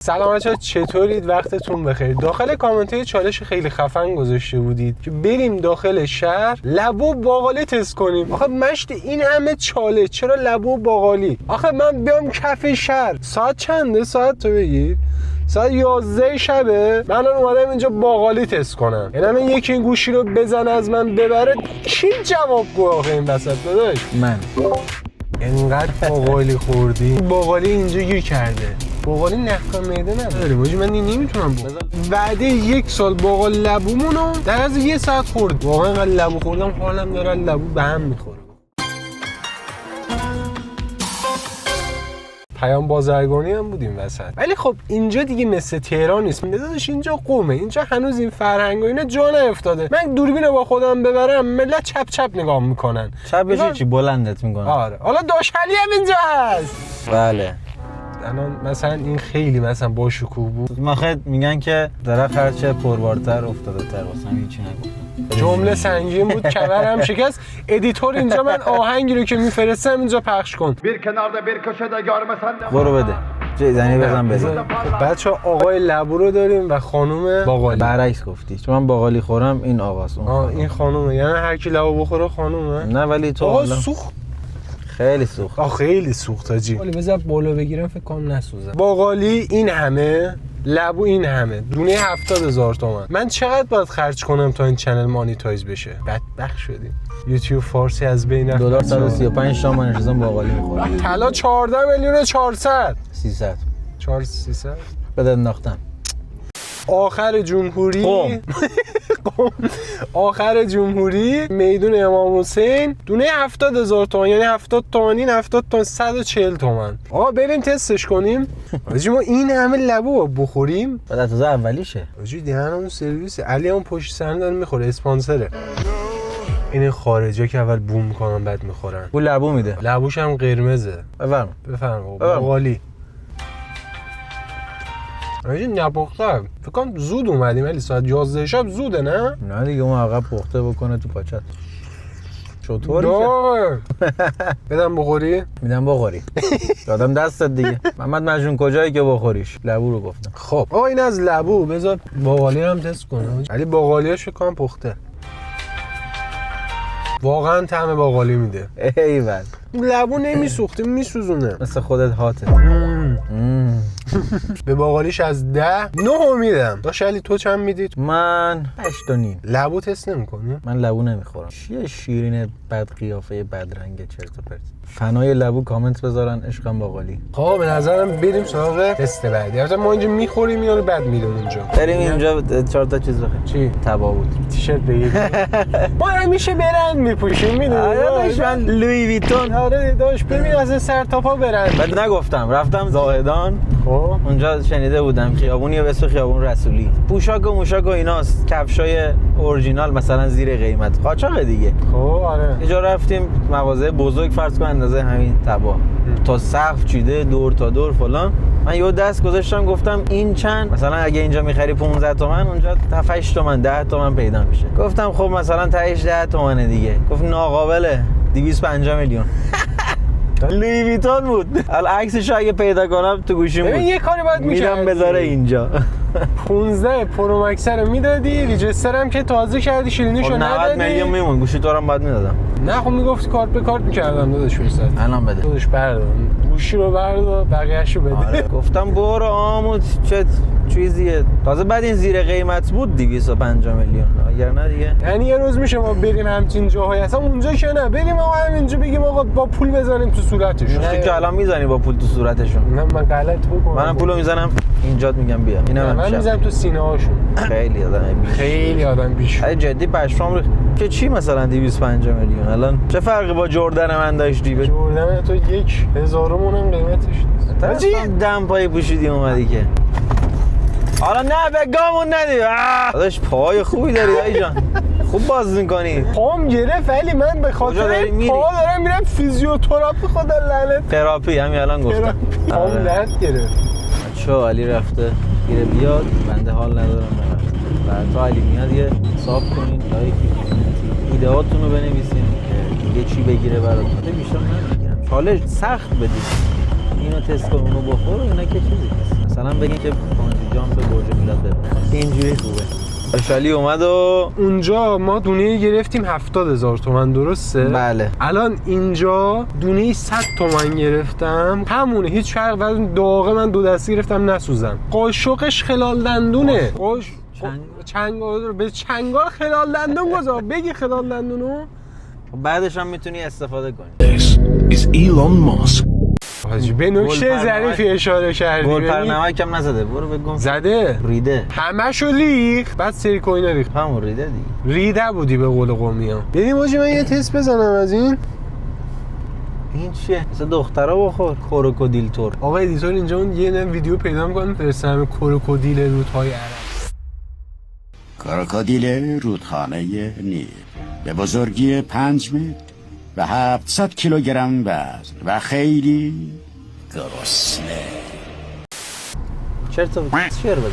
سلام بچه‌ها، چطورید؟ وقتتون بخیر. داخل کامنت های چالش خیلی خفن گذاشته بودید که بریم داخل شهر لبو باقالی تست کنیم. آخه مشت این همه چالش چرا لبو باقالی؟ آخه من بیام کف شهر ساعت چنده؟ ساعت تو بگید ساعت 11 شبه من اومدم اینجا باقالی تست کنم. یعنی من یکی این گوشی رو بزنه از من ببره کی جواب گو آخه این وسط داداش؟ من اینقدر باقالی خوردی؟ باقالی اینجا گیر کرده. باقالی نفقه میده نداریم حاجی، من نمیتونم بعد 1 سال باقالی لبومونو در از 1 ساعت خورد. واقعا اینقدر لبو خوردم حالم داره لبو به هم میخوره. پیام بازرگانی هم بودیم وسط، ولی خب اینجا دیگه مثل تهران نیست. داداش اینجا قومه، اینجا هنوز این فرهنگ و اینا جا نیفتاده. من دوربین رو با خودم ببرم ملت چپ چپ نگاه میکنن. چپ بشی چی بلندت میکنن. آره حالا داشلی هم اینجا هست. بله الان مثلا این خیلی مثلا با شکوه بود. ماخه میگن که درخت هرچه پربارتر افتاده تر، واسه هیچی نگفتم. جمله سنگین بود، کمرم شکست. ادیتور اینجا من آهنگی رو که میفرستم اینجا پخش کن. Bir kenarda bir köşede görmesen de برو بده زنی بزن بده. بچه آقای لبو رو داریم و خانوم باقالی. برعکس گفتی، چون من باقالی خورم این آقاست. این خانومه، یعنی هر کی لبو بخوره خانومه. نه ولی تو آقا سوخت خیلی سوخت. خیلی سوخت حاجی. ولی بذار بالا بگیرم فکر کنم نسوزه. باقالی این همه، لبو این همه، دونه 70,000 تومان. من چقدر باید خرج کنم تا این چنل مانیتایز بشه؟ بدبخت شدیم. یوتیوب فارسی از بین رفت. $135 تومان نشستم باقالی میخورم. طلا 14,400,000. 300 4,300 بده انداختم. آخر جمهوری آخر جمهوری میدون امام حسین دونه 70,000 تومان، یعنی 70 تومان این 70 تومان 140 تومان. آقا بریم تستش کنیم. حاجی ما این همه لبو بخوریم؟ بعد تازه اولیشه. حاجی دهنمون سرویس. علی اون پشت صحنه داره میخوره، اسپانسره. این خارجا که اول بوم میکنن بعد میخورن. بو لبو میده. لبوش هم قرمزه. بفرما باقالی. حاجی نپخته. فکر کنم زود اومدیم، ولی ساعت 11 شب زوده نه؟ نه دیگه اون عقب پخته بکنه تو پاچت. چطوری بدم بخوری؟ میدم بخوری. دادم دستت دیگه. محمد مجنون کجایی که بخوریش؟ لبو رو گفتم. خب آقا این از لبو، بذار باقالی هم تست کنم. ولی باقالیاش فکر کنم پخته. واقعا طعم باقالی میده. ایول. لبو نمیسوخته، میسوزونه. مثل خودت هاته. به باقالیش از 10 9 میدم. داش علی تو چند میدید؟ من 8.5. لبو تست نمی‌کنی؟ من لبو نمیخورم. چیه شیرین بد قیافه بد رنگ چرت و پرت. فنای لبو کامنت بذارن، عشقم باقالی. خب به نظرم بریم سراغ تست بعدی. البته ما اینجا میخوریم یا بعد میریم اونجا. بریم اینجا 4 تا چیز بخریم. چی؟ تبا بود. تیشرت بگیر. ما همیشه برند میپوشیم میدونی. آره من لویی ویتون. آره داش ببین از سر تا پا برند. بعد نگفتم رفتم زاهدان. خب اونجا شنیده بودم خیابونی به اسم خیابون رسولی. پوشاک و موشاک و ایناست. کفشای اورجینال مثلا زیر قیمت. قاچاق دیگه. خب آره. اینجا رفتیم مغازه بزرگ، فرض کن اندازه همین تبا. تا سقف چیده دور تا دور فلان. من یه دست گذاشتم گفتم این چند؟ مثلا اگه اینجا می‌خری 15 تومن، اونجا 7 تومن 10 تومن پیدا میشه. گفتم خب مثلا تهش 10 تومنه دیگه. گفت ناقابله 250 میلیون. لویی ویتون بود. الان عکسش اگه پیدا کنم تو گوشیم بود. ببین یه کاری باید می‌کردی. میرم بذاره اینجا. 15 پرو مکس رو میدادی، ریجستر هم که تازه کردی شیرینیشو ندادی. 90 میلیون میمون. گوشی تو رو بعد میدادم. نه خب میگفتی کارت به کارت می‌کردم داداش وسط. الان بده. داداش بردار. گوشی رو بردار، بقیه‌شو بده. آره. گفتم برو آمود چه چیزیه. تازه بعد این زیر قیمت بود 250 میلیون. اگر نه دیگه. یعنی یه روز میشه ما بریم همچین جاهایی، اصلا اونجا که نه بریم آقا همینجا بگیم آقا با پول بزنیم تو صورتشون. تو که الان میزنی با پول تو صورتشون. نه من غلط بکنم. منم پولو میزنم اینجات میگم بیا. اینا من میزنم تو سینه هاشون. خیلی آدم بیش. ای جدی پشمام که چی مثلا 250 میلیون الان چه فرقی با جردن من داشتی؟ جردن تو 1,000 هم قیمتش نیست. چی دم پای پوشیدی اومدی که حالا نه به گامون ندی. داداش پای خوبی داری دایی جان. خوب باز می‌کنی. پام گرفت ولی من به خاطر پا دارم میرم فیزیوتراپی. خدا لعنت. تراپی همین الان گفتم. پام درد گرفت. چه علی رفته گیره بیاد بنده حال ندارم برم. بعد تا علی میاد یه حساب کنین، لایک کامنت ایده‌هاتون رو بنویسین که دیگه چی بگیره براتون. بیشتر نمیگیرم. چالش سخت بدید. اینو تست کن اونو بخور، اینا که چیزی نیست. مثلا بگین که بانجی جامپ برج میلاد ببر، اینجوری خوبه. خوشحالی اومد و اونجا ما دونه گرفتیم 70,000 تومان، درسته؟ بله. الان اینجا دونه 100 تومان گرفتم، همونه، هیچ فرق ولی داغه من 2 دستی گرفتم نسوزم. قاشقش خلال دندونه. چنگال به چنگال خلال دندون گذار. بگی خلال دندونو بعدش هم میتونی استفاده کنی. This is Elon Musk. حاجی به نکته ظریفی اشاره کردی. گل پرنمک هم نزده، برو بگم زده ریده، همشو ریخ، بعد سری کوین ریخ. همون ریده دیگه. ریده بودی به قول قومی‌ها. ببین حاجی من یه تست بزنم از این. این چیه؟ مثل دخترا بخور. کروکودیل تور. آقا ادیتور اینجا اون یه ویدیو پیدا می‌کنم فرستم کروکودیل رودهای عرب. کروکودیل رودخانه نیل به بزرگی 5 متر و 700 کیلوگرم وزن و خیلی گرسنه. چرت و شعر بذار.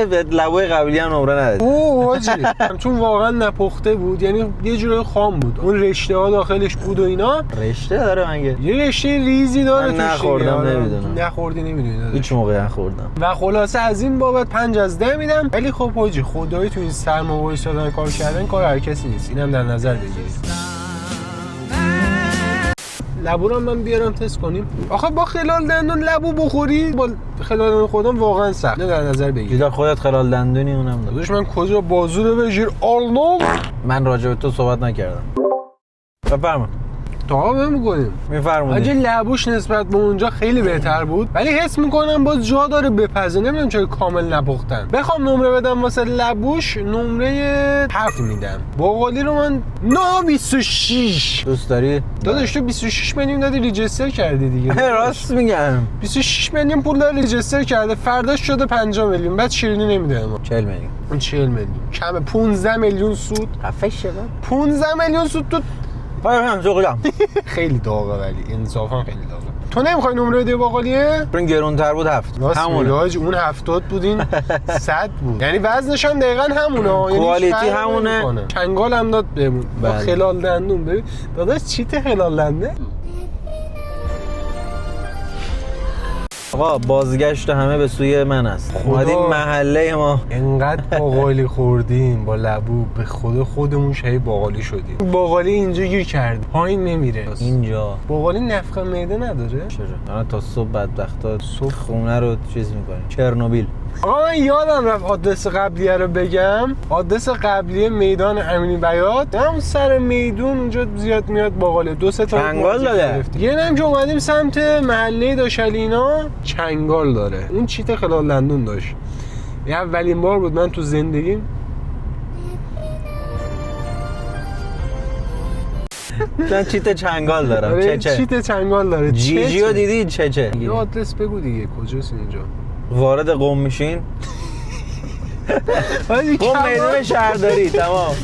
به لبوی قبلی هم نمره ندادی. اوه حاجی چون واقعا نپخته بود، یعنی یه جورای خام بود، اون رشته ها داخلش بود و اینا. رشته داره مگه؟ یه رشته ریزی داره من نخوردم، نمیدونم. نخوردی نمیدونی هیچ موقع نخوردم. و خلاصه از این بابت 5 از 10 میدم. ولی خب حاجی خدایی تو این سرما وایسادن کار کردن کار هر کسی نیست، اینم در نظر بگیرید. لبو رو من بیارم تست کنیم. آخه با خلال دندون لبو بخوری با خلال دندون خودم واقعا سخت. نه در نظر بگیر. دیدار خودت خلال دندونی اونم داره. داداش من کجا بازو رو بگیر آرنولد. من راجع به تو صحبت نکردم. بفرما. تا میگونیم میفرمایید. اگه لبوش نسبت به اونجا خیلی بهتر بود، ولی حس میکنم باز جا داره بپزه. نمیدونم چرا کامل نپختن. بخوام نمره بدم واسه لبوش نمره 7 میدم. باقالی رو من 26 دوست داری؟ داداش تو 26 میلیون دادی ریجستر کردی دیگه. راست میگم. 26 میلیون پول داره ریجستر کرده، فرداش شده 50 میلیون، بعد شیرینی نمیده ما. 40 میلیون. اون 40 میلیون کمه. 15 میلیون سود. خفه شو. 15 میلیون سود تو هم زغلم. خیلی داغه، ولی انصافا خیلی داغه. تو نمیخوای نمره بده باقالیه؟ این گرونتر بود 7. همونه. اون 70 بود این 100 بود. یعنی وزنش هم دقیقاً همونه. یعنی کوالیتی همونه. چنگال هم داد بهمون. با خلال دندون. ببین داداش چیت خلال دنده. آقا بازگشت همه به سوی من است. اومدیم محله ما. انقدر باقالی خوردیم با لبو، به خود خودمون شبیه باقالی شدیم. باقالی اینجا گیر کرد، پایین نمیره. اینجا باقالی نفخ معده نداره؟ چرا؟ الان تا صبح بدبختا خونه رو چیز می‌کنیم. چرنوبیل. آقا من یادم رفت آدرس قبلیه رو بگم. آدرس قبلیه میدان امینی بیات. هم سر میدون اونجا زیاد میاد باقالی. 2-3 تا چنگال داره. یه نم که اومدیم سمت محله داشلینا چنگال داره. اون چیت خلال دندون داشت. یه اولین بار بود من تو زندگیم من چیت چنگال دارم. چه چیت چنگال داره. جیجیو دیدی چه؟ یه آدرس بگو دیگه کجاست اینجا؟ وارد قم میشین. قم میدون شهرداری تمام.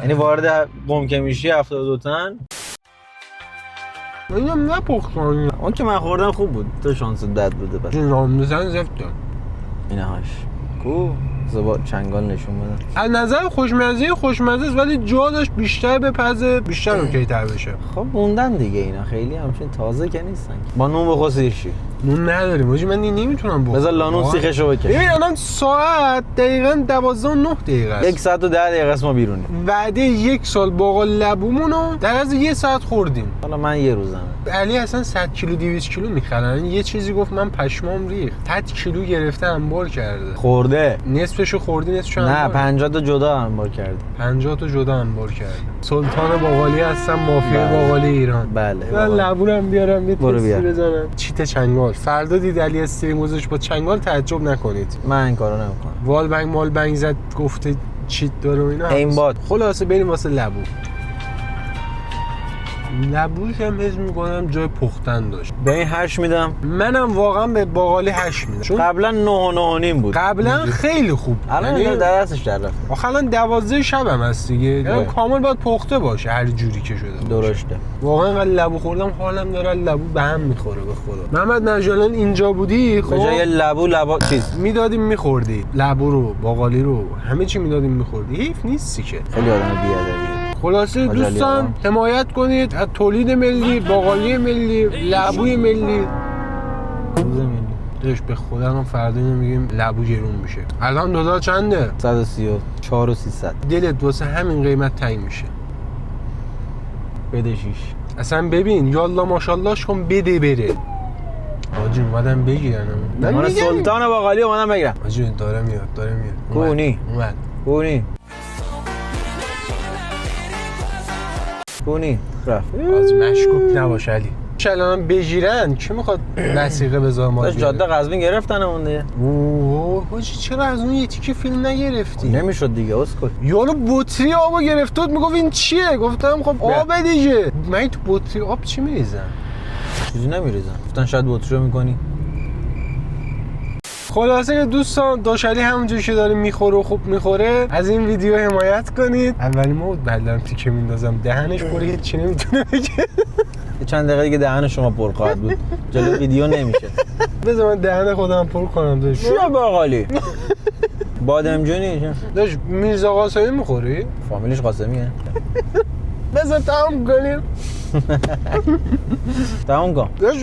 یعنی وارد قم که میشی 72 تن. اینم نپختن. اون که من خوردم خوب بود. تو شانس بد بوده پس. نام بزن زفت دار. اینهاش. کو زبا چنگال نشون بده. از نظر خوشمزه است، ولی جا داشت بیشتر بپزه، بیشتر اوکی‌تر بشه. خب موندن دیگه اینا، خیلی همچین تازه که نیستن. با نون بخور سیر شی. نون نداریم حاجی، من نمیتونم بخورم. بذار لانون سیخشو بکش. ببین الان ساعت دقیقاً 12:09 است. 1 ساعت و 10 دقیقه است ما بیرونیم. وعده 1 سال باقال لبومونو در از 1 ساعت خوردیم. حالا من یه روزمه. علی اصلا 100 کیلو 200 کیلو میخرن. یه چیزی گفت من پشمام ریخت. 100 کیلو گرفته انبار کرده. خورده. نصفشو خوردی نصفشو انبار. نه 50 تا جدا انبار کرد. 50 تا جدا انبار کرد. سلطان باقالی هستم، مافیا باقالی ایران. بله. من لبونم بیارم یه برو تستی بیار. بزنم. چیت چنگال. فردا دید علی استریم گذاشت با چنگال، تعجب نکنید. من این کارو نمیکنم. والبنگ مالبنگ زد گفته چیت داره و اینا. این باد. خلاصه بریم واسه لبو. لبوش هم حس میکنم جای پختن داشت. به این 8 میدم. منم واقعا به باقالی 8 میدم چون قبلا 9.5 بود. قبلا خیلی خوب الان یعنی در دستش در رفت. آخه الان 12 شبم هست دیگه، یعنی کامل باید پخته باشه هر جوری که شده باشه. درسته. واقعا انقدر لبو خوردم حالم داره لبو به هم میخوره به خدا. محمد نجالان اینجا بودی خب به جای لبو چیز میدادیم میخوردی، لبو رو باقالی رو همه چی میدادیم میخوردی. حیف نیستی که. خیلی آدم بی‌ادبیه. خلاصه دوستان حمایت کنید از تولید ملی، باقالی ملی، لبوی ملی. روز ملی داشت به خدا هم فردا اینو میگیم لبو گرون میشه. الان دلار چنده؟ 134 و 300. دلت واسه همین قیمت تعیین میشه. بده 6. اصلا ببین یالا ماشاءاللهش کن بده بره. آجی اومدم بگیرن. من سلطان باقالی اومدم بگیرم. آجی داره میاد. کونی رفت. آجی مشکوک نباش علی. الان بگیرن کی میخواد وثیقه بذار ما؟ داش جاده قزوین گرفتنمون دیگه. اوه حاجی چرا از اون یه تیکه فیلم نگرفتی؟ نمیشد دیگه اسکل. یارو بطری آبو گرفتود میگفت این چیه؟ گفتم خب آب دیگه. من تو بطری آب چی میریزم؟ چیزی نمیریزم. گفتن شاید بطری رو میکنی. خلاصه که دوستان داشلی همونجوری که داره میخوره و خوب میخوره از این ویدیو حمایت کنید. اولی ما بود بعدم تیکه میندازم دهنش پره هیچی نمیتونه بگه. چند دقیقه دیگه دهن شما پر خواهد بود. جلو ویدیو نمیشه. بذار من دهن خودم پر کنم داش. چیه باقالی؟ بادمجونی. داش میرزا قاسمی میخوری؟ فامیلش قاسمیه. بذار تمام کنیم. تمام کن. داش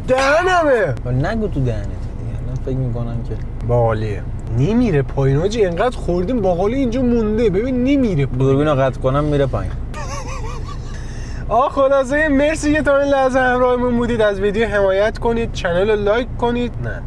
دهنمه. نگو تو دهنت دیگه. الان فکر میکنم که باقالیه. نمیره پایین حاجی. انقدر خوردیم باقالی اینجا مونده. ببین نمیره پایین. دوربینو قطع کنم میره پایین. خلاصه مرسی که تا این لحظه همراهمون بودید. از ویدیو حمایت کنید، کانال رو لایک کنید. نه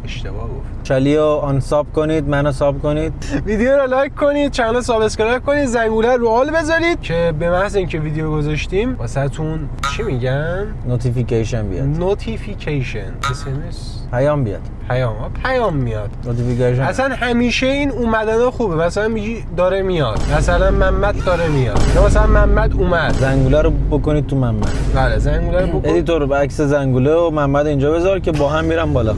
اشتباه گفت. چالیو آن ساب کنید، منو ساب کنید. ویدیو رو لایک کنید، کانال سابسکرایب کنید، زنگوله رو آل بذارید که به محض اینکه ویدیو گذاشتیم واسهتون چی میگن؟ نوتیفیکیشن بیاد. نوتیفیکیشن. SMS پیام بیاد. پیام میاد. نوتیفیکیشن. اصلا همیشه این اومدن خوبه. مثلا میگی داره میاد. مثلا محمد داره میاد. یا مثلا محمد اومد. زنگوله رو بکنید تو محمد. بله زنگوله رو بکن. ادیتور به عکس زنگوله و محمد اینجا بذار که با هم میرم بالا.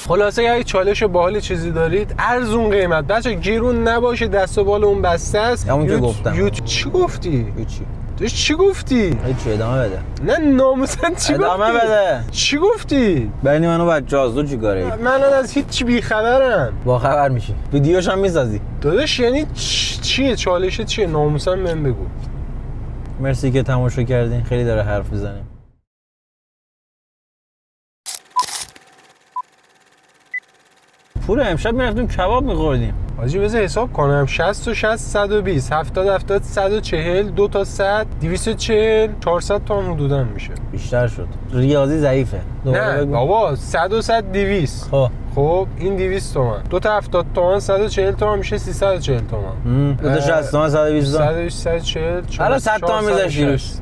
خلاصه اگه چالش باحال چیزی دارید ارزون قیمت بچا گیرون نباشه دست و بال اون بسته است. همون که گفتم. چی گفتی؟ هیچی. توش چی گفتی؟ هیچی ادامه بده. نه ناموسن چی گفتی؟ ادامه بده. چی گفتی؟ بینی منو بچه‌هاست تو چیکاره ای؟ من از هیچ بی خبرم. با خبر میشی. ویدیوش هم میسازی. داداش یعنی چیه چالشه چیه؟ ناموسن من بگو. مرسی که تماشا کردین. خیلی داره حرف میزنیم. پور امشب میرفتیم کباب میخوردیم. حاجی بذار حساب کنم 60 و 60 120 70 70 140 2 تا 100 240 400 تا حدودا میشه. بیشتر شد. ریاضی ضعیفه. نه بابا 100 و 100 200. خب این 200 تومن. 2 تا 70 تومن 140 تومن میشه 340 تومن. 2 تا 60 تومن 120 تومن. 140 حالا 100 تومن میذاشی روش.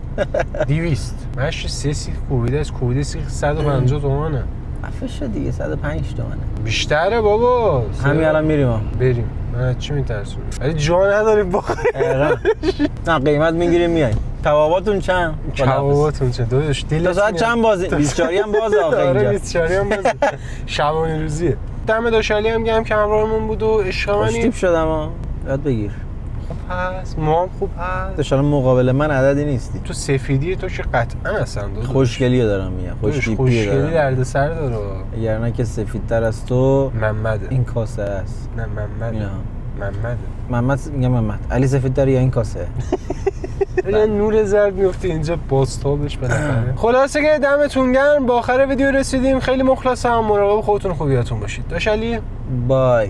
200. ماش سیسی کوبیده از کوبیده 150 تومنه. عفشه دیگه 105 تومنه. بیشتره بابا. همین الان میریم. بریم. من چی میترسونی؟ ولی جا نداریم بخوریم. نه قیمت میگیریم میایم. کباباتون چند؟ کباباتون چند؟ داداش دلت ساعت چند بازه؟ 24 هم بازه آخه اینجا. آره 24 هم بازه. شبانه روزیه. دم داشلی هم گرم که همراهمون بود و عشقمنی. خوشتیپ شدم ها. یاد بگیر. خوب هست. ما هم خوب هست. داشتم مقابل من عددی نیستی. تو سفیدی تو که قطعا هستن داداش. خوشگلی دارم میگم. خوشتیپی دارم. خوشگلی درد سر داره. اگر نه که سفیدتر از تو محمده. این کاسه است. نه محمده. محمد میگم محمد. علی سفیدتر یا این کاسه. الان نور زرد میفته اینجا بازتابش بالاخره. خلاصه که دمتون گرم. با آخر ویدیو رسیدیم. خیلی مخلصم. مراقب خودتون خوبیاتون باشید. داشلی بای.